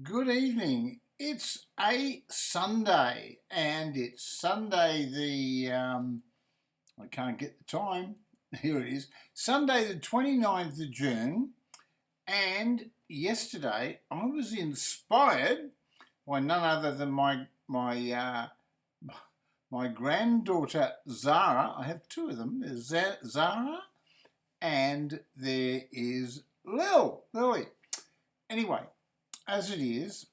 Good evening. It's a Sunday, and it's Sunday I can't get the time. Here it is. Sunday the 29th of June, and yesterday I was inspired by none other than my granddaughter Zara. I have two of them. There's Zara, and there is Lily. Anyway, as it is,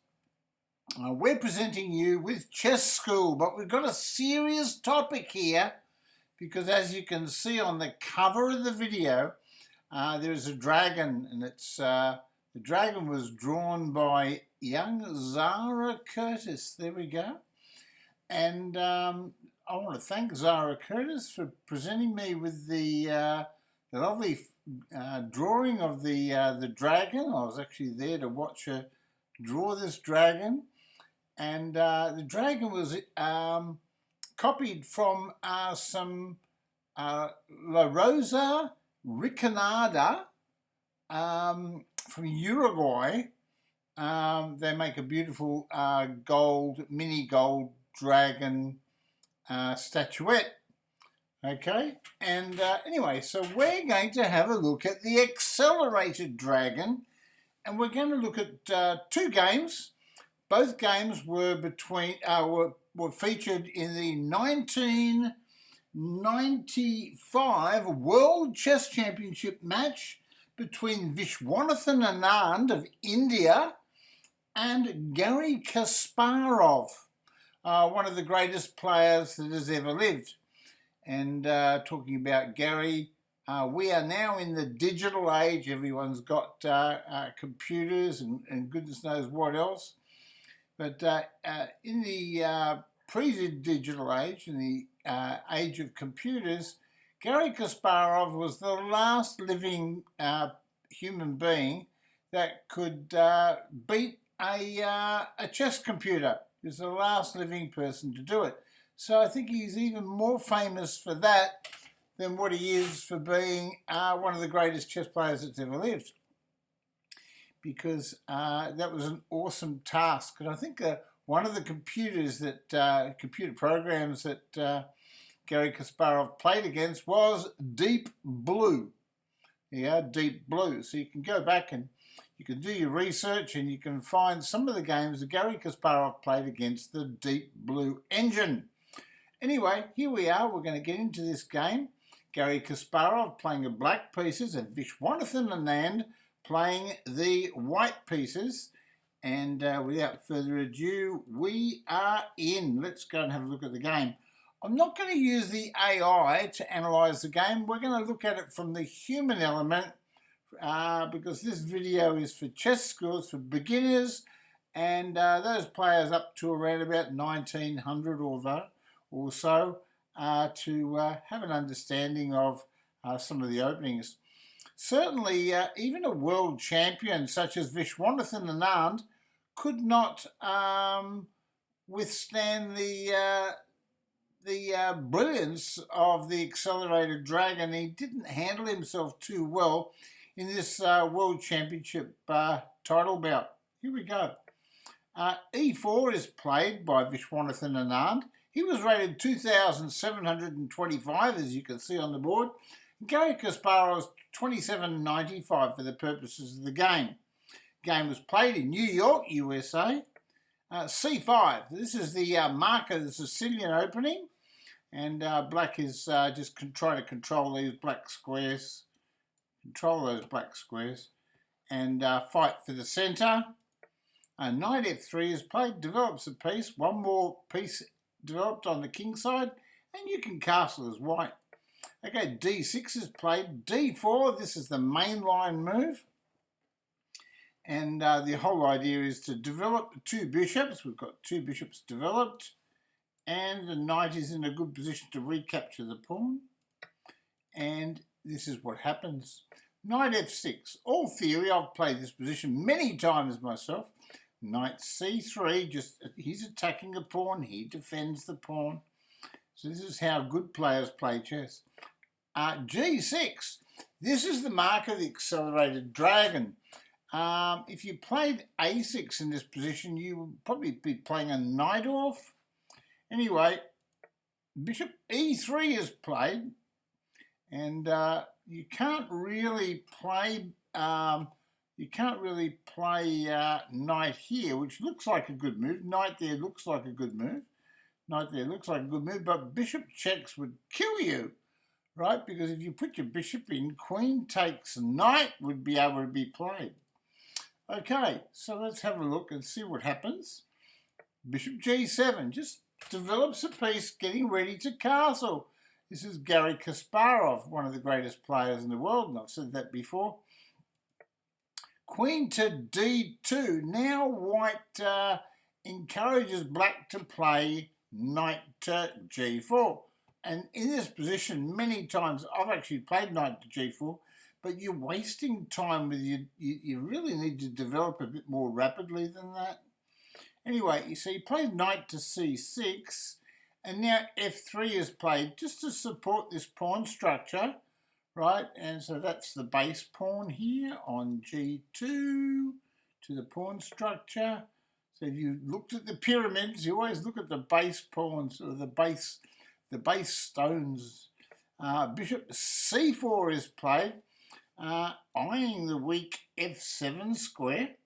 we're presenting you with Chess School, but we've got a serious topic here because, as you can see on the cover of the video, there is a dragon, and the dragon was drawn by young Zara Curtis. There we go. And I want to thank Zara Curtis for presenting me with the lovely drawing of the dragon. I was actually there to watch her draw this dragon, and the dragon was copied from some La Rosa Ricanada from Uruguay. They make a beautiful mini gold dragon statuette. Okay, and anyway, so we're going to have a look at the accelerated dragon, and we're going to look at two games. Both games were featured in the 1995 World Chess Championship match between Vishwanathan Anand of India and Garry Kasparov, one of the greatest players that has ever lived. And talking about Garry, we are now in the digital age. Everyone's got computers and goodness knows what else. But in the pre-digital age, in the age of computers, Garry Kasparov was the last living human being that could beat a chess computer. He was the last living person to do it. So I think he's even more famous for that than what he is for being one of the greatest chess players that's ever lived. Because that was an awesome task. And I think one of the computer programs that Garry Kasparov played against was Deep Blue. Yeah, Deep Blue. So you can go back and you can do your research and you can find some of the games that Garry Kasparov played against the Deep Blue engine. Anyway, here we are. We're going to get into this game. Garry Kasparov playing the black pieces and Vishwanathan Anand playing the white pieces. And without further ado, we are in. Let's go and have a look at the game. I'm not going to use the AI to analyse the game. We're going to look at it from the human element because this video is for chess schools, for beginners, and those players up to around about 1900 or so to have an understanding of some of the openings. Certainly, even a world champion such as Vishwanathan Anand could not withstand the brilliance of the accelerated dragon. He didn't handle himself too well in this world championship title bout. Here we go. E4 is played by Vishwanathan Anand. He was rated 2,725, as you can see on the board. Garry Kasparov was 2,795 for the purposes of the game. The game was played in New York, USA. C5, this is the marker of the Sicilian opening. And black is just trying to control these black squares. Control those black squares. And fight for the centre. Knight F3 is played, develops a piece. One more piece developed on the king side, and you can castle as white. Okay, D6 is played. D4, this is the main line move. And the whole idea is to develop two bishops. We've got two bishops developed. And the knight is in a good position to recapture the pawn. And this is what happens. Knight F6. All theory, I've played this position many times myself. Knight C3, he's attacking the pawn, he defends the pawn. So this is how good players play chess. G6, this is the mark of the accelerated dragon. If you played a6 in this position, you would probably be playing a knight off. Anyway, bishop e3 is played, and you can't really play knight here, which looks like a good move. Knight there looks like a good move. Knight there looks like a good move, but bishop checks would kill you, right? Because if you put your bishop in, queen takes knight would be able to be played. Okay, so let's have a look and see what happens. Bishop g7 just develops a piece, getting ready to castle. This is Garry Kasparov, one of the greatest players in the world, and I've said that before. Queen to d2. Now white encourages black to play knight to g4. And in this position, many times, I've actually played knight to g4, but you're wasting time with you really need to develop a bit more rapidly than that. Anyway, you see, he played knight to c6, and now f3 is played just to support this pawn structure, right? And so that's the base pawn here on g2 to the pawn structure. So if you looked at the pyramids, you always look at the base pawns or the base stones. Bishop c4 is played, eyeing the weak f7 square.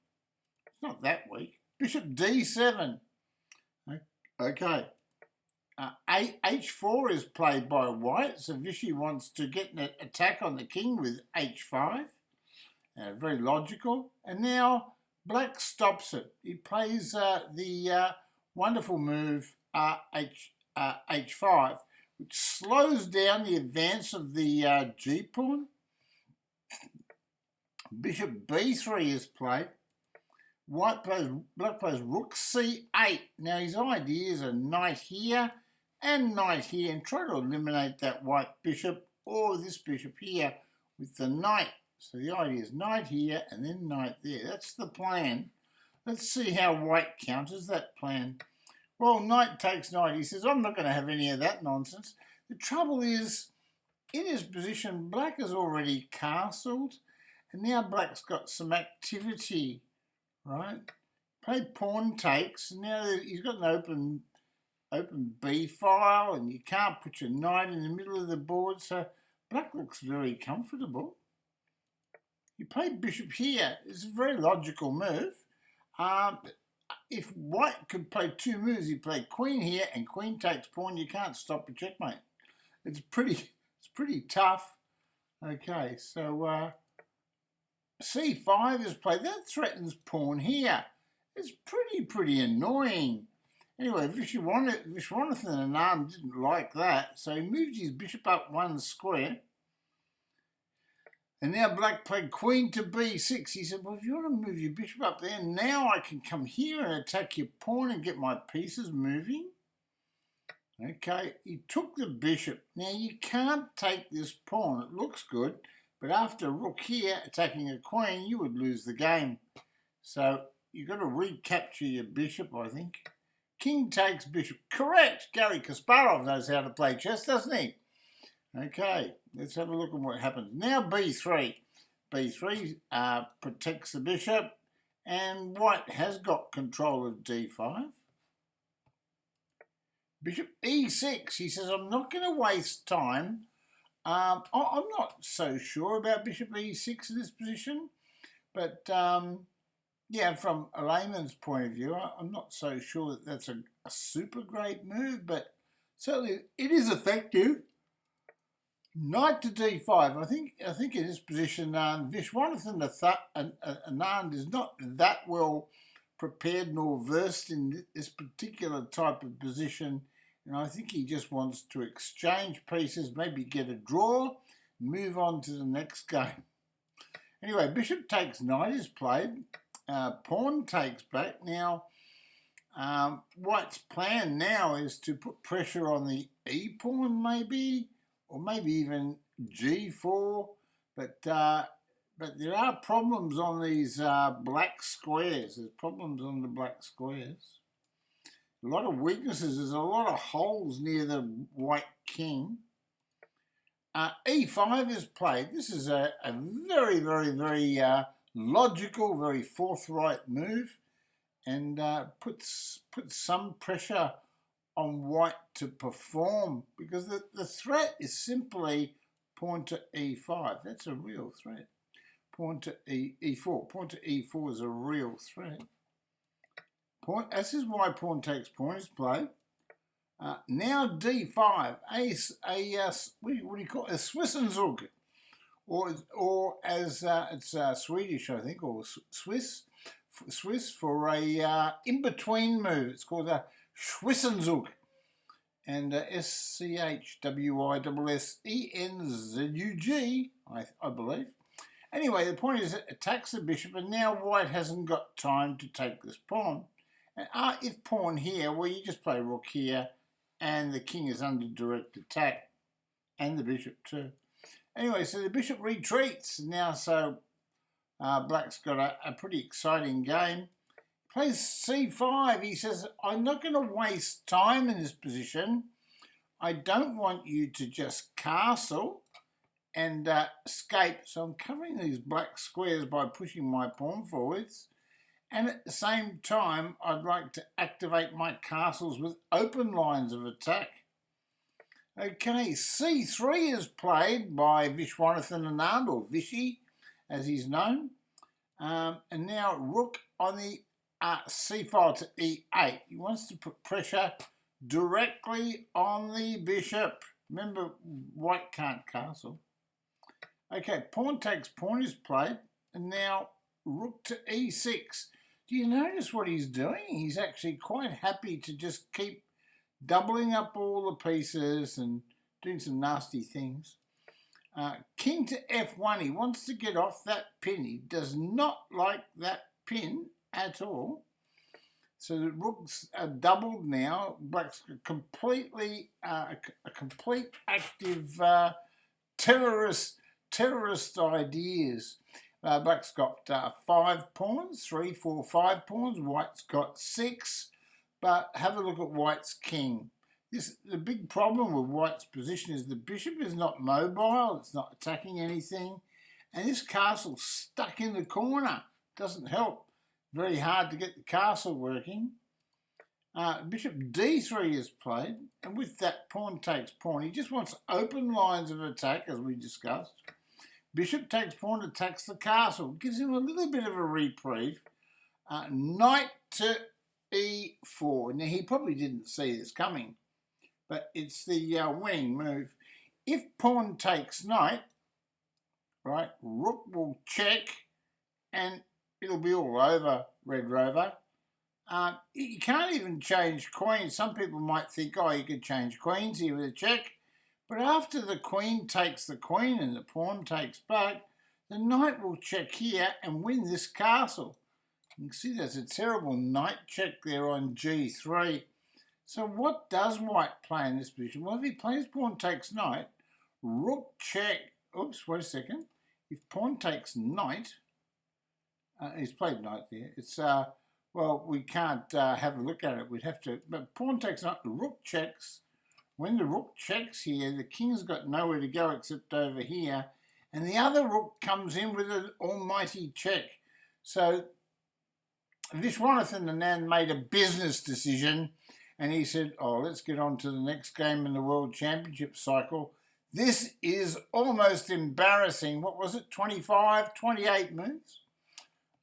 It's not that weak. Bishop d7. Okay. H4 is played by white, so Vishy wants to get an attack on the king with h5. Very logical. And now black stops it. He plays the wonderful move h5, which slows down the advance of the g-pawn. Bishop b3 is played. Black plays rook c8. Now his ideas are knight here and knight here, and try to eliminate that white bishop or this bishop here with the knight. So the idea is knight here and then knight there. That's the plan. Let's see how white counters that plan. Well, knight takes knight. He says, I'm not going to have any of that nonsense. The trouble is, in his position, black has already castled, and now black's got some activity, right? Played pawn takes, and now he's got an open B file, and you can't put your knight in the middle of the board, so black looks very comfortable. You played bishop here. It's a very logical move. If white could play two moves, he played queen here and queen takes pawn. You can't stop a checkmate. It's pretty tough. Okay, so c5 is played. That threatens pawn here. It's pretty annoying. Anyway, Vishwanathan and Anand didn't like that, so he moved his bishop up one square. And now black played queen to b6. He said, well, if you want to move your bishop up there, now I can come here and attack your pawn and get my pieces moving. Okay, he took the bishop. Now, you can't take this pawn. It looks good, but after rook here attacking a queen, you would lose the game. So you've got to recapture your bishop, I think. King takes bishop. Correct! Garry Kasparov knows how to play chess, doesn't he? Okay, let's have a look at what happens. Now b3. b3 protects the bishop, and white has got control of d5. Bishop e6. He says, I'm not going to waste time. I'm not so sure about bishop e6 in this position, but yeah, from a layman's point of view, I'm not so sure that that's a super great move, but certainly it is effective. Knight to d5. I think in this position, Vishwanathan Anand is not that well prepared nor versed in this particular type of position, and I think he just wants to exchange pieces, maybe get a draw, move on to the next game. Anyway, bishop takes knight is played. Pawn takes back. Now, white's plan now is to put pressure on the e-pawn, maybe, or maybe even g4, but there are problems on these black squares. There's problems on the black squares. A lot of weaknesses. There's a lot of holes near the white king. E5 is played. This is a very logical, very forthright move, and puts some pressure on white to perform, because the threat is simply pawn to e5. That's a real threat. Pawn to e4. Pawn to e4 is a real threat. This is why pawn takes pawn is played. Now d5. What do you call it? A Swissenzoog, or as it's Swedish, I think, or Swiss for a in-between move. It's called a Schwissenzug, and SCHWISSENZUG, I believe. Anyway, the point is it attacks the bishop, and now white hasn't got time to take this pawn. And if pawn here, well, you just play rook here, and the king is under direct attack, and the bishop too. Anyway, so the bishop retreats now, so black's got a pretty exciting game. Plays c5. He says, I'm not going to waste time in this position. I don't want you to just castle and escape. So I'm covering these black squares by pushing my pawn forwards. And at the same time, I'd like to activate my castles with open lines of attack. Okay, c3 is played by Vishwanathan Anand, or Vishy, as he's known. And now rook on the c file to e8. He wants to put pressure directly on the bishop. Remember, white can't castle. Okay, pawn takes pawn is played, and now rook to e6. Do you notice what he's doing? He's actually quite happy to just keep doubling up all the pieces and doing some nasty things. King to f1. He wants to get off that pin. He does not like that pin at all. So the rooks are doubled now. Black's completely a complete active terrorist ideas. Black's got 5 pawns, 3, 4, 5 pawns. White's got 6. But have a look at white's king. The big problem with white's position is the bishop is not mobile. It's not attacking anything. And this castle's stuck in the corner. Doesn't help. Very hard to get the castle working. Bishop d3 is played. And with that, pawn takes pawn. He just wants open lines of attack, as we discussed. Bishop takes pawn, attacks the castle. Gives him a little bit of a reprieve. Knight to e4. Now, he probably didn't see this coming, but it's the winning move. If pawn takes knight, right, rook will check, and it'll be all over, Red Rover. You can't even change queens. Some people might think, oh, you could change queens here with a check. But after the queen takes the queen and the pawn takes back, the knight will check here and win this castle. You can see there's a terrible knight check there on g3. So what does white play in this position? Well, if he plays pawn takes knight, rook check. Oops, wait a second. If pawn takes knight, he's played knight there. It's, well, we can't have a look at it. We'd have to, but pawn takes knight, the rook checks. When the rook checks here, the king's got nowhere to go except over here. And the other rook comes in with an almighty check. So Vishwanathan Anand made a business decision, and he said, oh, let's get on to the next game in the World Championship cycle. This is almost embarrassing. What was it, 25, 28 moves?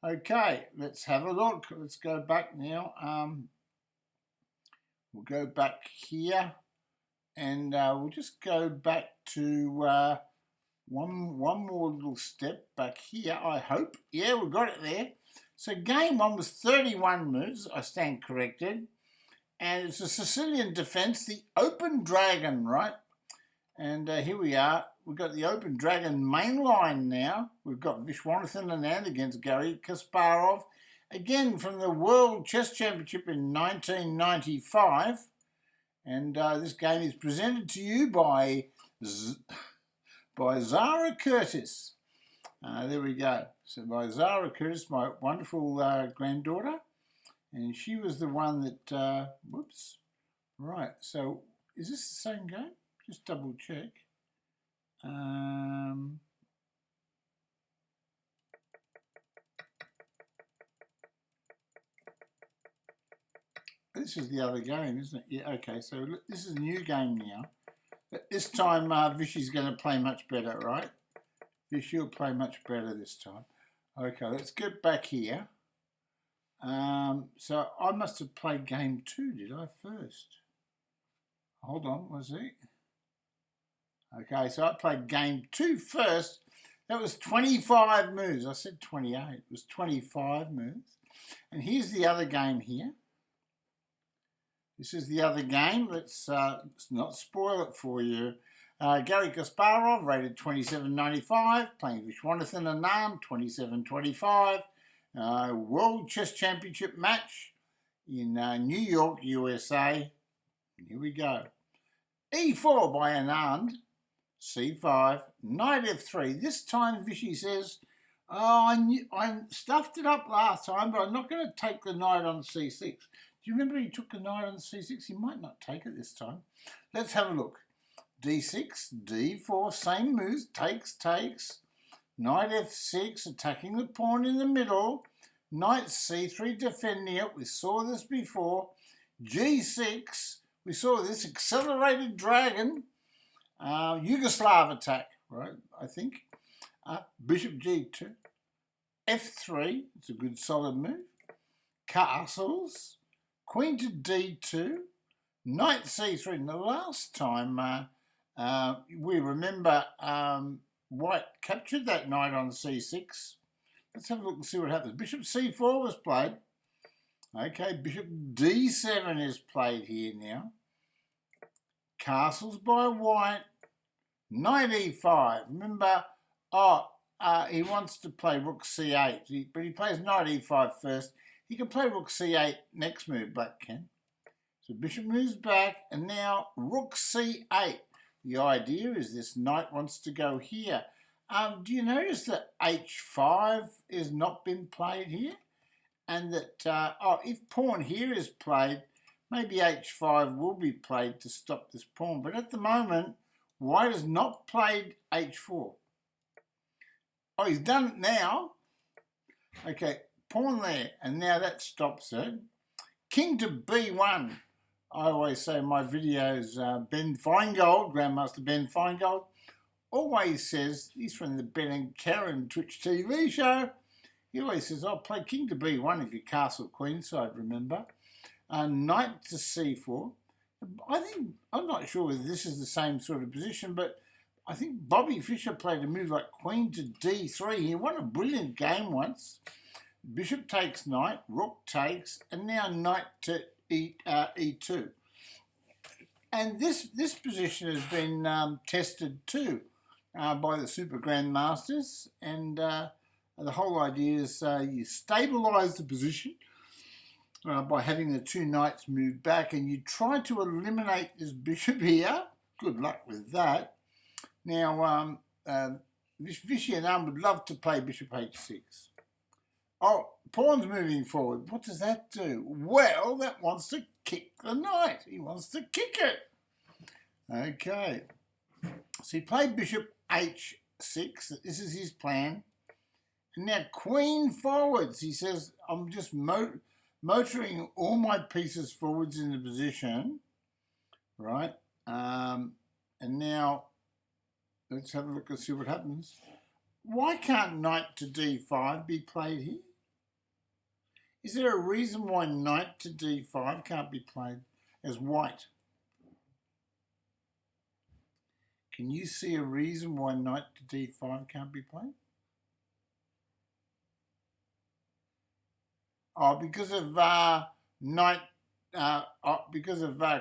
Okay, let's have a look. Let's go back now. We'll go back here, and we'll just go back to one more little step back here, I hope. Yeah, we got it there. So game 1 was 31 moves, I stand corrected. And it's a Sicilian defence, the Open Dragon, right? And here we are. We've got the Open Dragon main line now. We've got Vishwanathan Anand against Garry Kasparov. Again, from the World Chess Championship in 1995. And this game is presented to you by Zara Curtis. There we go. So by Zara Curtis, my wonderful granddaughter. And she was the one that, whoops. Right, so is this the same game? Just double check. This is the other game, isn't it? Yeah, okay, so this is a new game now. But this time, Vishy's going to play much better, right? Vishy will play much better this time. Okay, let's get back here. So I must have played game 2, did I, first? Hold on, was it? Okay, so I played game 2 first. That was 25 moves. I said 28. It was 25 moves. And here's the other game here. This is the other game. Let's not spoil it for you. Garry Kasparov, rated 27.95, playing Vishwanathan Anand, 27.25. World Chess Championship match in New York, USA. Here we go. E4 by Anand. C5, knight f3. This time Vishy says, oh, I stuffed it up last time, but I'm not going to take the knight on c6. Do you remember he took the knight on c6? He might not take it this time. Let's have a look. d6, d4, same moves, takes. Knight f6, attacking the pawn in the middle. Knight c3, defending it. We saw this before. g6, we saw this accelerated dragon. Yugoslav attack, right, I think. Bishop g2. f3, it's a good solid move. Castles. Queen to d2. Knight c3. And the last time we remember White captured that knight on c6. Let's have a look and see what happens. Bishop c4 was played. Okay, bishop d7 is played here now. Castles by White. Knight e5. Remember, he wants to play rook c8, but he plays knight e5 first. He can play rook c8 next move, Black can. So bishop moves back, and now rook c8. The idea is this knight wants to go here. Do you notice that h5 has not been played here? And that, if pawn here is played, maybe h5 will be played to stop this pawn. But at the moment, White has not played h4. Oh, he's done it now. Okay, pawn there, and now that stops it. King to b1. I always say in my videos, Ben Feingold, Grandmaster Ben Feingold, always says, he's from the Ben and Karen Twitch TV show, he always says, I'll play king to b1 if you castle queenside, remember. Knight to c4. I'm not sure whether this is the same sort of position, but I think Bobby Fischer played a move like queen to d3. He won a brilliant game once. Bishop takes knight, rook takes, and now knight to e2. And this position has been tested too by the Super Grandmasters, and the whole idea is you stabilise the position by having the two knights move back, and you try to eliminate this bishop here. Good luck with that. Now, Vishy and Anand would love to play bishop h6. Oh, pawn's moving forward. What does that do? Well, that wants to kick the knight. He wants to kick it. Okay. So he played bishop h6. This is his plan. And now queen forwards. He says, I'm just motoring all my pieces forwards in the position. Right? And now, let's have a look and see what happens. Why can't knight to d5 be played here? Is there a reason why knight to d5 can't be played as white? Can you see a reason why knight to d5 can't be played? Oh, because of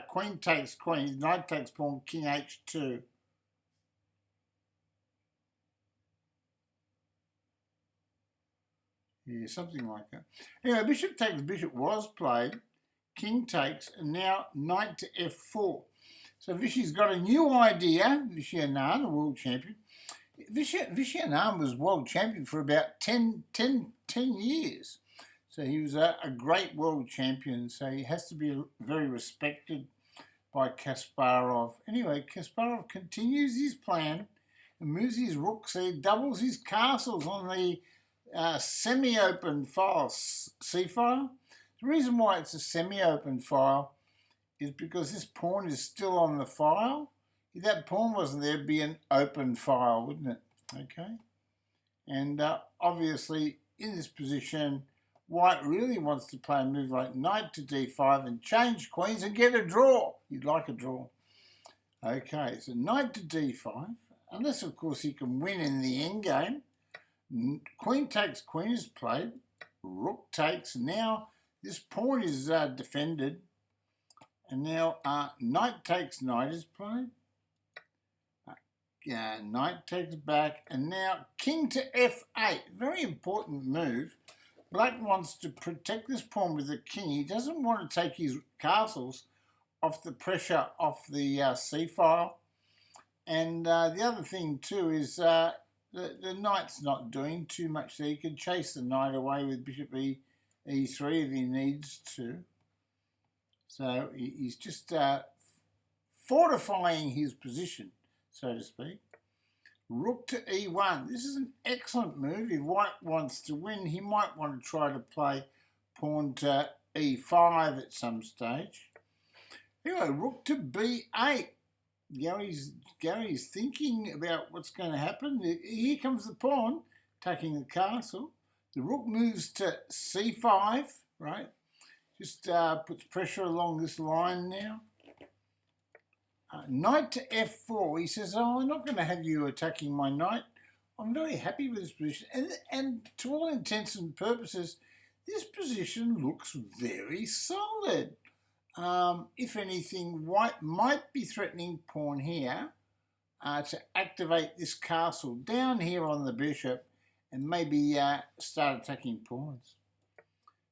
queen takes queen, knight takes pawn, king h2. Yeah, something like that. Anyway, bishop takes bishop was played, king takes, and now knight to f4. So Vishy's got a new idea. Vishy Anand, a world champion. Vishy Anand was world champion for about 10 years. So he was a great world champion. So he has to be very respected by Kasparov. Anyway, Kasparov continues his plan and moves his rooks there, doubles his castles on the semi-open file c file. The reason why it's a semi-open file is because this pawn is still on the file. If that pawn wasn't there, it'd be an open file, wouldn't it? Okay. And obviously, in this position, white really wants to play a move like knight to d5 and change queens and get a draw. You'd like a draw. Okay, so knight to d5, unless, of course, he can win in the endgame. Queen takes queen is played. Rook takes. Now, this pawn is defended. And now knight takes knight is played. Knight takes back. And now king to f8. Very important move. Black wants to protect this pawn with the king. He doesn't want to take his castles off the pressure of the c-file. And the other thing too is the knight's not doing too much there. He can chase the knight away with bishop e3 if he needs to. So he's just fortifying his position, so to speak. Rook to e1. This is an excellent move. If white wants to win, he might want to try to play pawn to e5 at some stage. Anyway, rook to b8. Garry's thinking about what's going to happen. Here comes the pawn, attacking the castle. The rook moves to c5, right? Just puts pressure along this line now. Knight to f4. He says, oh, I'm not going to have you attacking my knight. I'm very happy with this position. And to all intents and purposes, this position looks very solid. If anything, white might be threatening pawn here to activate this castle down here on the bishop and maybe start attacking pawns.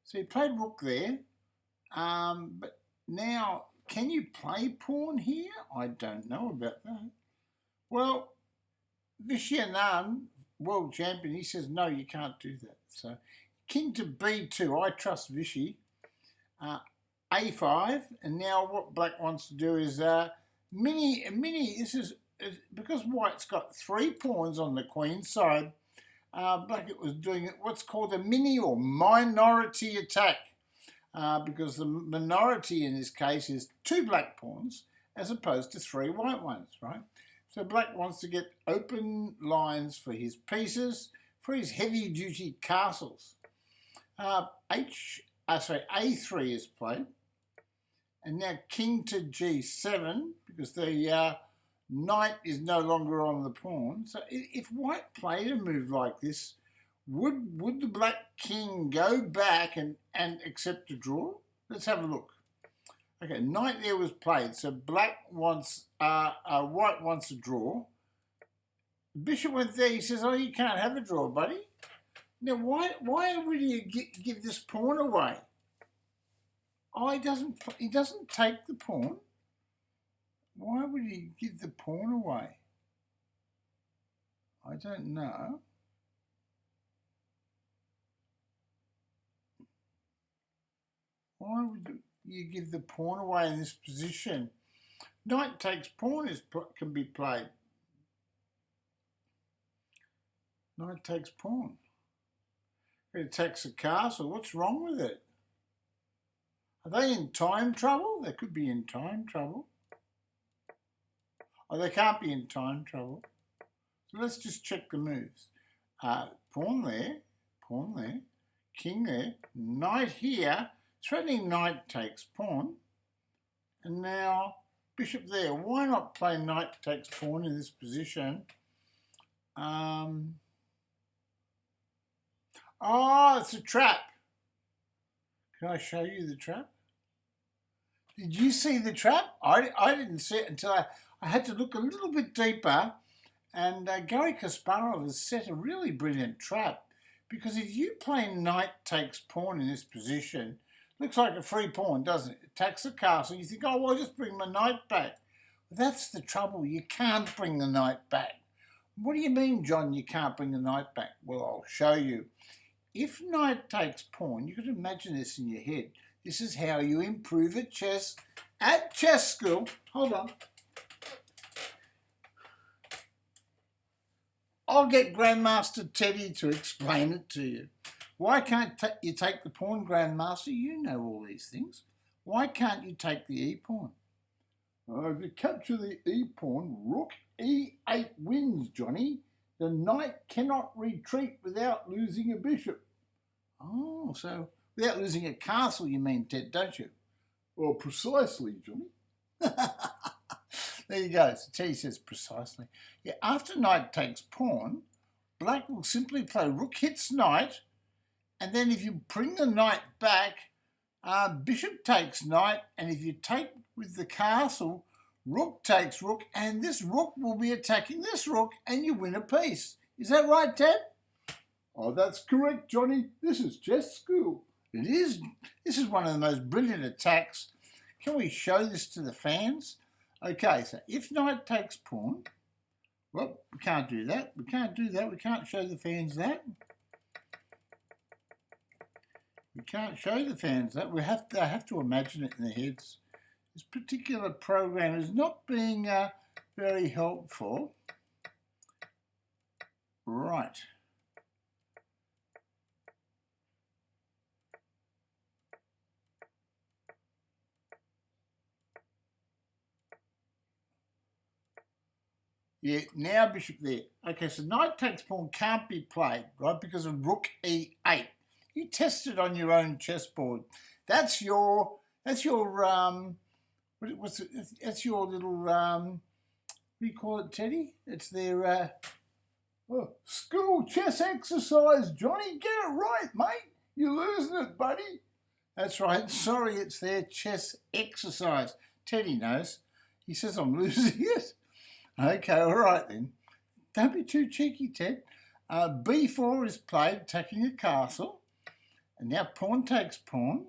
So he played rook there. But now, can you play pawn here? I don't know about that. Well, Vishwanathan, world champion, he says, no, you can't do that. So, king to b2, I trust Vishy. a5, and now what black wants to do is this is, because white's got 3 pawns on the queen side, black was doing what's called a mini or minority attack. Because the minority in this case is 2 black pawns as opposed to 3 white ones, right? So black wants to get open lines for his pieces, for his heavy-duty castles. A3 is played, and now king to g7 because the knight is no longer on the pawn. So if white played a move like this, would the black king go back and accept a draw? Let's have a look. Okay, knight there was played, so black wants, white wants a draw. Bishop went there, he says, oh, you can't have a draw, buddy. Now, why would you give this pawn away? Oh, he doesn't take the pawn. Why would he give the pawn away? I don't know. Why would you give the pawn away in this position? Knight takes pawn can be played. Knight takes pawn. It attacks the castle. What's wrong with it? Are they in time trouble? They could be in time trouble. Oh, they can't be in time trouble. So let's just check the moves. Pawn there, king there, knight here. Threatening knight takes pawn. And now bishop there. Why not play knight takes pawn in this position? Oh, it's a trap. Can I show you the trap? Did you see the trap? I didn't see it until I had to look a little bit deeper. And Garry Kasparov has set a really brilliant trap. Because if you play knight takes pawn in this position, looks like a free pawn, doesn't it? Attacks the castle. You think, oh, well, I'll just bring my knight back. That's the trouble. You can't bring the knight back. What do you mean, John, you can't bring the knight back? Well, I'll show you. If knight takes pawn, you can imagine this in your head. This is how you improve at chess school. Hold on. I'll get Grandmaster Teddy to explain it to you. Why can't you take the pawn, Grandmaster? You know all these things. Why can't you take the e-pawn? If you capture the e-pawn, rook e8 wins, Johnny. The knight cannot retreat without losing a bishop. Oh, so without losing a castle, you mean, Ted, don't you? Well, precisely, Johnny. There you go. So Teddy says precisely. Yeah, after knight takes pawn, black will simply play rook hits knight, and then if you bring the knight back, bishop takes knight, and if you take with the castle, rook takes rook, and this rook will be attacking this rook, and you win a piece. Is that right, Ted? Oh, that's correct, Johnny. This is chess school. It is. This is one of the most brilliant attacks. Can we show this to the fans? Okay, so if knight takes pawn, well, we can't do that. We can't do that. We can't show the fans that. We can't show the fans that. They have to imagine it in their heads. This particular program is not being very helpful. Right. Yeah, now bishop there. Okay, so knight takes pawn can't be played, right, because of rook e8. You test it on your own chessboard. That's your that's your little what do you call it, Teddy? It's their school chess exercise, Johnny. Get it right, mate. You're losing it, buddy. That's right. Sorry, it's their chess exercise. Teddy knows. He says I'm losing it. Okay, all right then. Don't be too cheeky, Ted. B4 is played, attacking a castle. And now pawn takes pawn.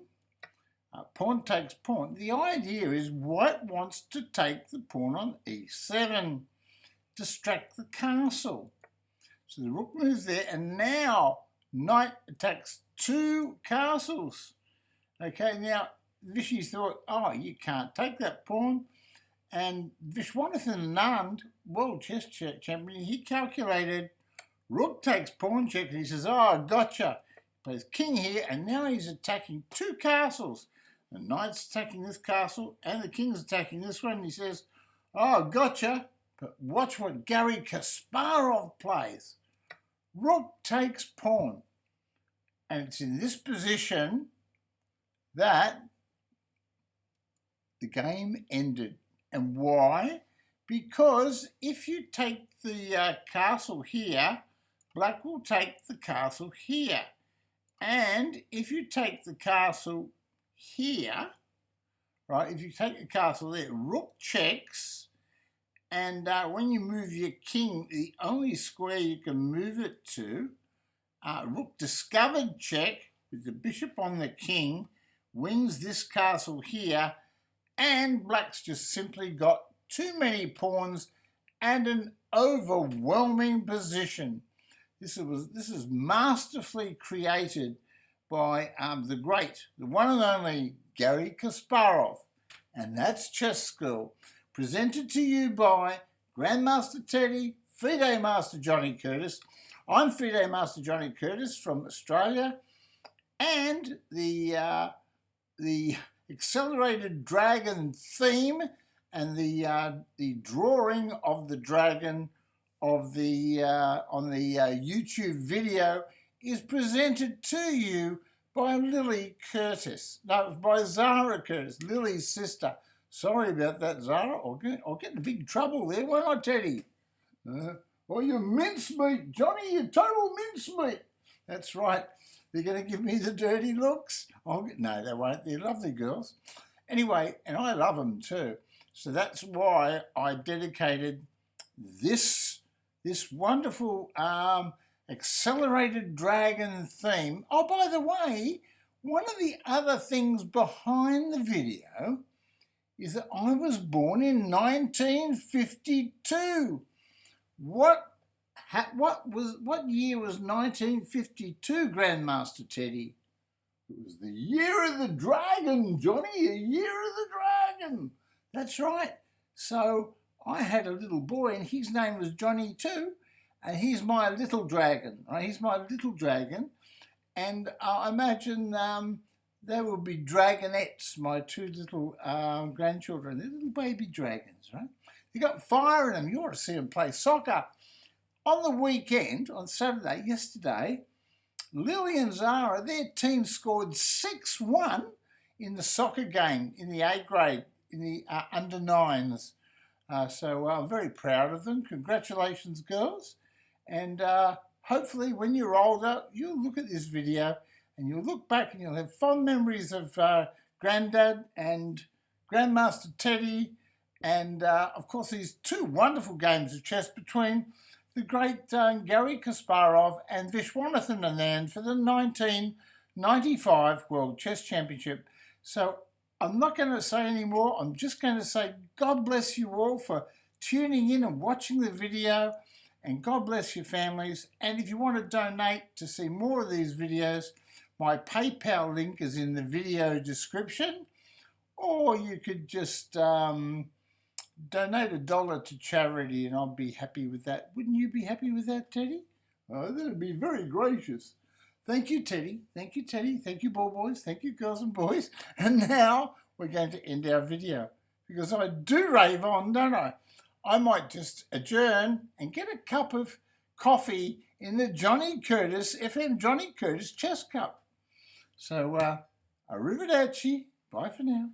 Pawn takes pawn. The idea is white wants to take the pawn on e7, distract the castle. So the rook moves there, and now knight attacks two castles. Okay, now Vishy thought, oh, you can't take that pawn. And Vishwanathan Anand, world chess champion, he calculated rook takes pawn check, and he says, oh, gotcha. Plays king here, and now he's attacking two castles. The knight's attacking this castle, and the king's attacking this one. And he says, oh, gotcha. But watch what Garry Kasparov plays. Rook takes pawn. And it's in this position that the game ended. And why? Because if you take the castle here, black will take the castle here. And if you take the castle here, right, if you take the castle there, rook checks, and when you move your king, the only square you can move it to, rook discovered check with the bishop on the king, wins this castle here, and black's just simply got too many pawns and an overwhelming position. This is masterfully created by the one and only Garry Kasparov. And that's Chess School, presented to you by Grandmaster Teddy, FIDE Master Johnny Curtis. I'm FIDE Master Johnny Curtis from Australia, and the accelerated dragon theme and the drawing of the dragon of the on the YouTube video is presented to you by Lily Curtis. No, by Zara Curtis, Lily's sister. Sorry about that, Zara. I'll get in big trouble there, won't I, Teddy? Oh, you mincemeat, Johnny, you total mincemeat. That's right. They're going to give me the dirty looks. No, they won't. They're lovely girls. Anyway, and I love them too. So that's why I dedicated this wonderful accelerated dragon theme. Oh, by the way, one of the other things behind the video is that I was born in 1952. What year was 1952, Grandmaster Teddy? It was the year of the dragon, Johnny, a year of the dragon. That's right. So I had a little boy, and his name was Johnny too, and he's my little dragon. Right? He's my little dragon, and I imagine they will be dragonettes, my two little grandchildren. They're little baby dragons, right? They got fire in them. You ought to see them play soccer. On the weekend, on Saturday, yesterday, Lily and Zara, their team scored 6-1 in the soccer game in the A grade, in the under nines. So I'm very proud of them. Congratulations, girls. And hopefully when you're older, you'll look at this video and you'll look back and you'll have fond memories of Grandad and Grandmaster Teddy and, of course, these two wonderful games of chess between the great Garry Kasparov and Vishwanathan Anand for the 1995 World Chess Championship. So I'm not going to say any more. I'm just going to say God bless you all for tuning in and watching the video, and God bless your families. And if you want to donate to see more of these videos, my PayPal link is in the video description, or you could just donate $1 to charity and I'll be happy with that. Wouldn't you be happy with that, Teddy? Oh, that'd be very gracious. Thank you, Teddy. Thank you, Teddy. Thank you, ball boys. Thank you, girls and boys. And now we're going to end our video because I do rave on, don't I? I might just adjourn and get a cup of coffee in the Johnny Curtis, FM Johnny Curtis Chess Cup. So, arrivederci. Bye for now.